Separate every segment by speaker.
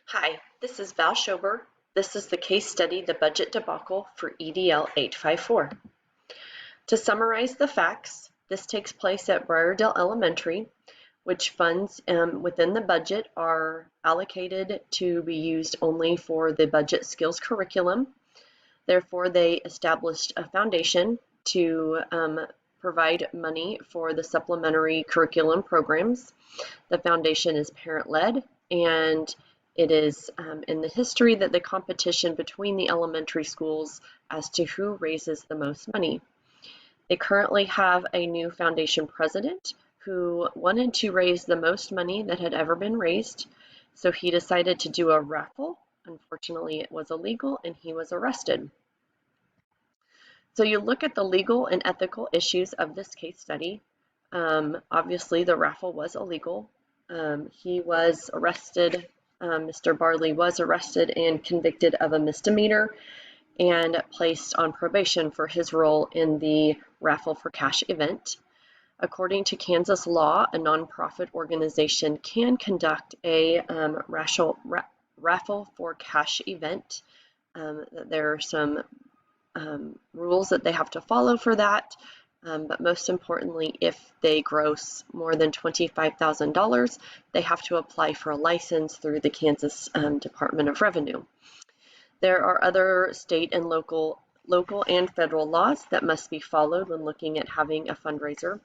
Speaker 1: Hi, this is Val Schober. This is the case study, The Budget Debacle for EDL854. To summarize the facts, this takes place at Briardale Elementary, which funds within the budget are allocated to be used only for the budget skills curriculum. Therefore, they established a foundation to provide money for the supplementary curriculum programs. The foundation is parent-led, and it is in the history that the competition between the elementary schools as to who raises the most money. They currently have a new foundation president who wanted to raise the most money that had ever been raised, so he decided to do a raffle. Unfortunately, it was illegal and he was arrested. So you look at the legal and ethical issues of this case study. Obviously, the raffle was illegal. He was arrested. Mr. Barley was arrested and convicted of a misdemeanor and placed on probation for his role in the raffle for cash event. According to Kansas law, a nonprofit organization can conduct a raffle for cash event. There are some rules that they have to follow for that. But most importantly, if they gross more than $25,000, they have to apply for a license through the Kansas Department of Revenue. There are other state and local and federal laws that must be followed when looking at having a fundraiser.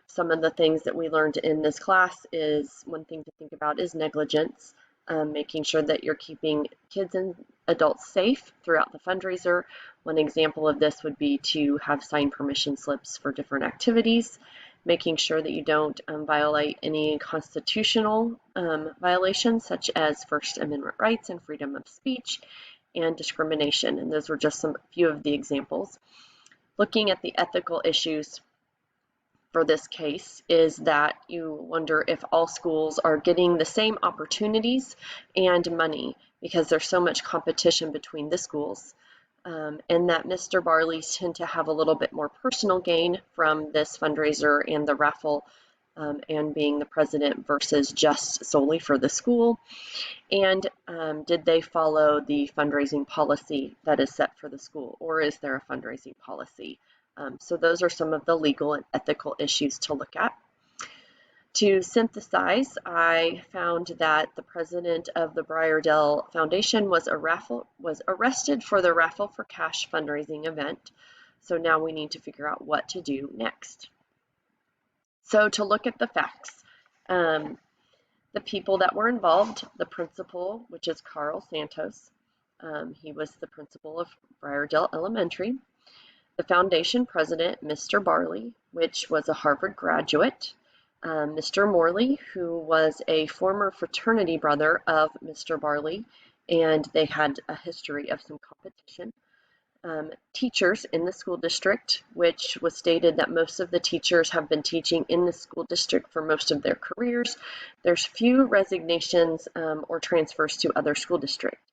Speaker 1: Some of the things that we learned in this class is one thing to think about is negligence, making sure that you're keeping kids and adults safe throughout the fundraiser. One example of this would be to have signed permission slips for different activities, making sure that you don't violate any constitutional violations such as First Amendment rights and freedom of speech and discrimination. And those were just some few of the examples. Looking at the ethical issues for this case is that you wonder if all schools are getting the same opportunities and money because there's so much competition between the schools, and that Mr. Barley's tend to have a little bit more personal gain from this fundraiser and the raffle and being the president versus just solely for the school. And did they follow the fundraising policy that is set for the school, or is there a fundraising policy? So those are some of the legal and ethical issues to look at. To synthesize, I found that the president of the Briardale Foundation was arrested for the raffle for cash fundraising event. So now we need to figure out what to do next. So to look at the facts, the people that were involved, the principal, which is Carl Santos, he was the principal of Briardale Elementary. The foundation president, Mr. Barley, which was a Harvard graduate, Mr. Morley, who was a former fraternity brother of Mr. Barley, and they had a history of some competition. Teachers in the school district, which was stated that most of the teachers have been teaching in the school district for most of their careers. There's few resignations or transfers to other school districts.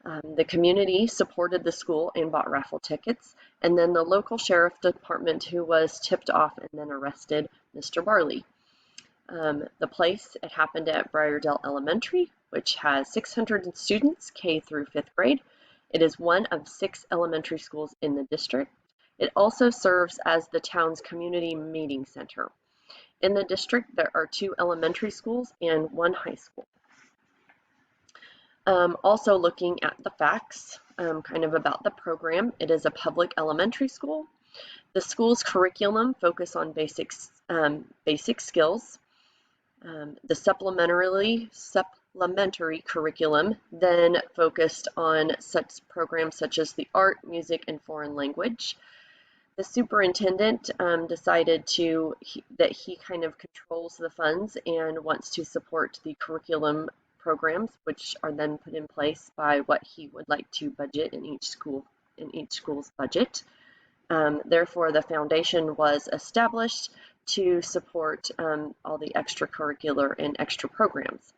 Speaker 1: The community supported the school and bought raffle tickets, and then the local sheriff department who was tipped off and then arrested Mr. Barley. The place, it happened at Briardale Elementary, which has 600 students, K through 5th grade. It is one of 6 elementary schools in the district. It also serves as the town's community meeting center. In the district, there are 2 elementary schools and 1 high school. Also looking at the facts, kind of about the program, it is a public elementary school. The school's curriculum focus on basic skills. The supplementary curriculum then focused on such programs such as the art, music, and foreign language. The superintendent decided that he kind of controls the funds and wants to support the curriculum programs, which are then put in place by what he would like to budget in each school's budget. Therefore, the foundation was established to support all the extracurricular and extra programs.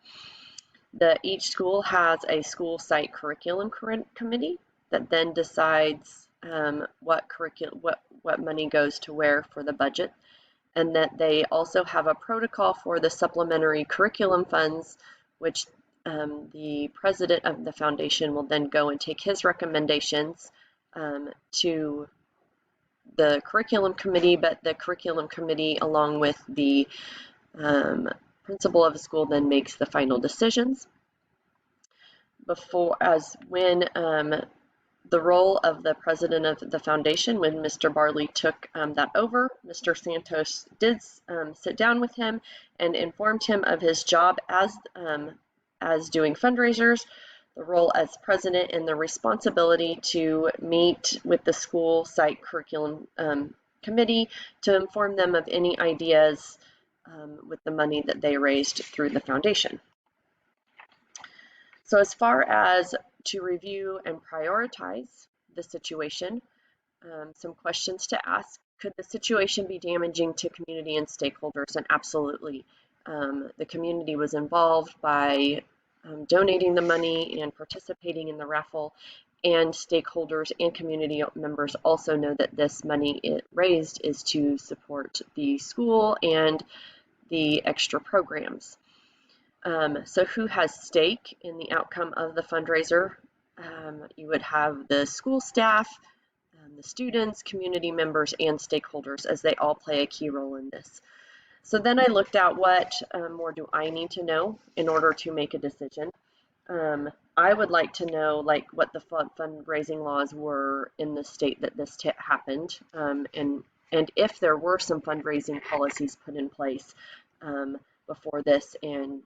Speaker 1: Each school has a school site curriculum committee that then decides what money goes to where for the budget, and that they also have a protocol for the supplementary curriculum funds, which the president of the foundation will then go and take his recommendations to the curriculum committee, but the curriculum committee, along with the principal of the school, then makes the final decisions. When the role of the president of the foundation, when Mr. Barley took that over, Mr. Santos did sit down with him and informed him of his job as doing fundraisers, the role as president, and the responsibility to meet with the school site curriculum committee to inform them of any ideas with the money that they raised through the foundation. So as far as to review and prioritize the situation, some questions to ask. Could the situation be damaging to community and stakeholders? And absolutely. The community was involved by donating the money and participating in the raffle, and stakeholders and community members also know that this money it raised is to support the school and the extra programs. So who has stake in the outcome of the fundraiser? You would have the school staff, the students, community members, and stakeholders, as they all play a key role in this. So then I looked at what more do I need to know in order to make a decision. I would like to know what the fundraising laws were in the state that this happened, and if there were some fundraising policies put in place before this, and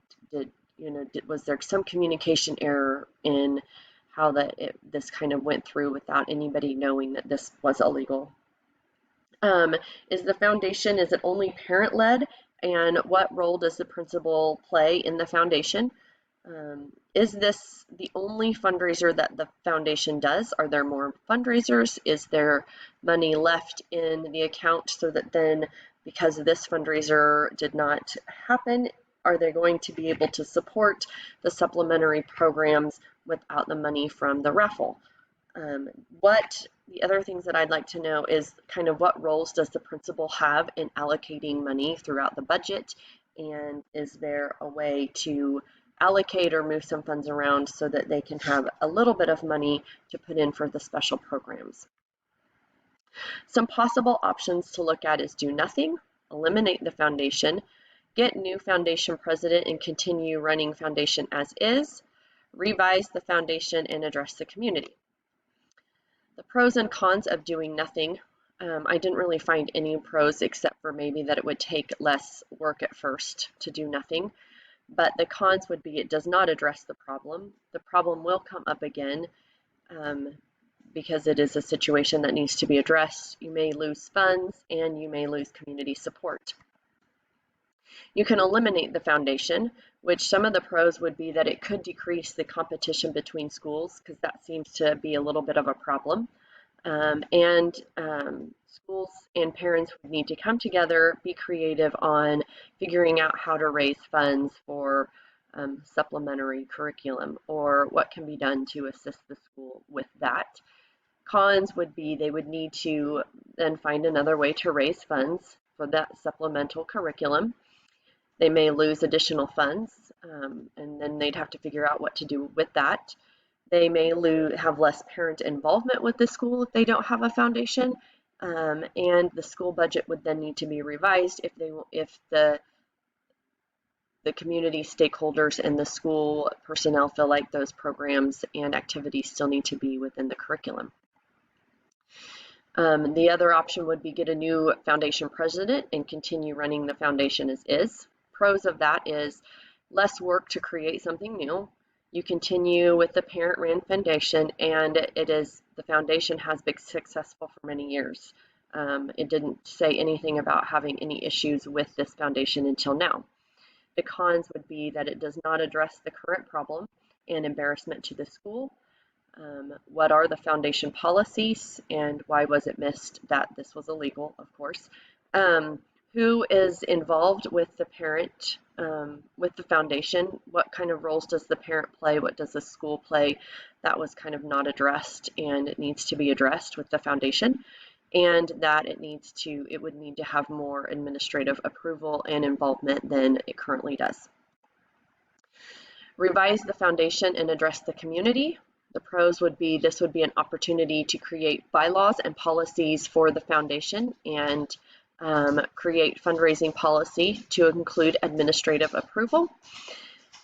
Speaker 1: was there some communication error in how this kind of went through without anybody knowing that this was illegal? Is the foundation, is it only parent-led? And what role does the principal play in the foundation? Is this the only fundraiser that the foundation does? Are there more fundraisers? Is there money left in the account so that then, because this fundraiser did not happen, are they going to be able to support the supplementary programs without the money from the raffle? The other things that I'd like to know is kind of what roles does the principal have in allocating money throughout the budget, and is there a way to allocate or move some funds around so that they can have a little bit of money to put in for the special programs? Some possible options to look at is do nothing, eliminate the foundation, get new foundation president and continue running foundation as is, revise the foundation, and address the community. The pros and cons of doing nothing. I didn't really find any pros except for maybe that it would take less work at first to do nothing. But the cons would be it does not address the problem. The problem will come up again because it is a situation that needs to be addressed. You may lose funds and you may lose community support. You can eliminate the foundation, which some of the pros would be that it could decrease the competition between schools, because that seems to be a little bit of a problem. Schools and parents would need to come together, be creative on figuring out how to raise funds for supplementary curriculum, or what can be done to assist the school with that. Cons would be they would need to then find another way to raise funds for that supplemental curriculum. They may lose additional funds, and then they'd have to figure out what to do with that. They may have less parent involvement with the school if they don't have a foundation, and the school budget would then need to be revised if the community stakeholders and the school personnel feel like those programs and activities still need to be within the curriculum. The other option would be get a new foundation president and continue running the foundation as is. Pros of that is less work to create something new. You continue with the parent-ran foundation, and the foundation has been successful for many years. It didn't say anything about having any issues with this foundation until now. The cons would be that it does not address the current problem and embarrassment to the school. What are the foundation policies, and why was it missed that this was illegal, of course? Who is involved with the parent, with the foundation? What kind of roles does the parent play? What does the school play? That was kind of not addressed, and it needs to be addressed with the foundation, and that it would need to have more administrative approval and involvement than it currently does. Revise the foundation and address the community. The pros would be this would be an opportunity to create bylaws and policies for the foundation and create fundraising policy to include administrative approval.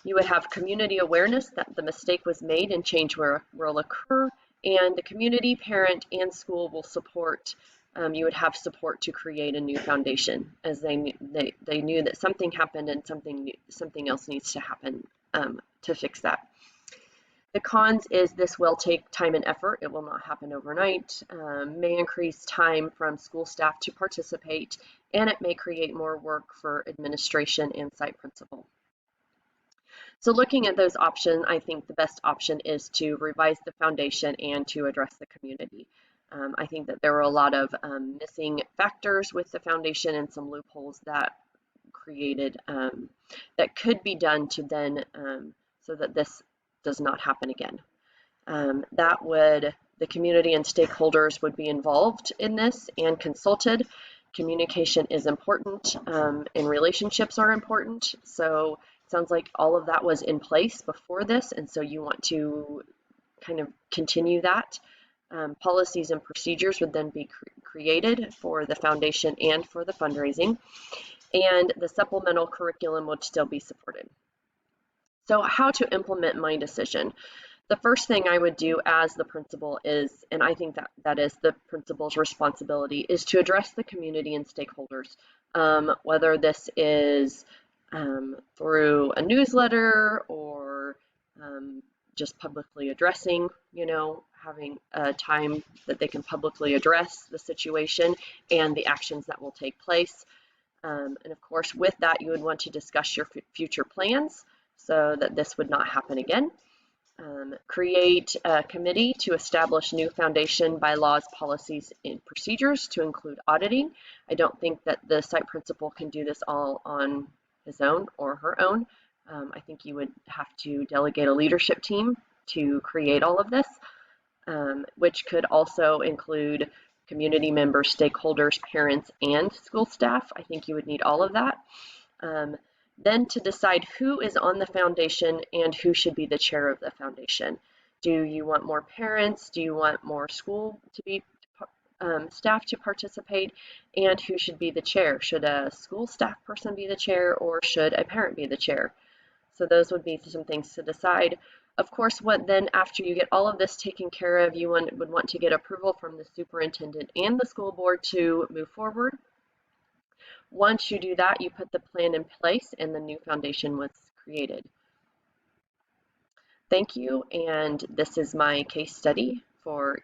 Speaker 1: You would have community awareness that the mistake was made and change will occur, and the community, parent, and school will support. You would have support to create a new foundation, as they knew that something happened and something else needs to happen to fix that. The cons is this will take time and effort. It will not happen overnight, may increase time from school staff to participate, and it may create more work for administration and site principal. So looking at those options, I think the best option is to revise the foundation and to address the community. I think that there were a lot of missing factors with the foundation and some loopholes that created that could be done to then so that this does not happen again. The community and stakeholders would be involved in this and consulted. Communication is important and relationships are important. So it sounds like all of that was in place before this, and so you want to kind of continue that. Policies and procedures would then be created for the foundation and for the fundraising, and the supplemental curriculum would still be supported. So how to implement my decision? The first thing I would do as the principal is, and I think that is the principal's responsibility, is to address the community and stakeholders, whether this is through a newsletter or just publicly addressing, having a time that they can publicly address the situation and the actions that will take place. And of course, with that, you would want to discuss your future plans so that this would not happen again. Create a committee to establish new foundation bylaws, policies, and procedures to include auditing. I don't think that the site principal can do this all on his own or her own. I think you would have to delegate a leadership team to create all of this, which could also include community members, stakeholders, parents, and school staff. I think you would need all of that. Then to decide who is on the foundation and who should be the chair of the foundation. Do you want more parents? Do you want more school to be staff to participate? And who should be the chair? Should a school staff person be the chair or should a parent be the chair? So those would be some things to decide. Of course, after you get all of this taken care of, you would want to get approval from the superintendent and the school board to move forward. Once you do that, you put the plan in place and the new foundation was created. Thank you, and this is my case study for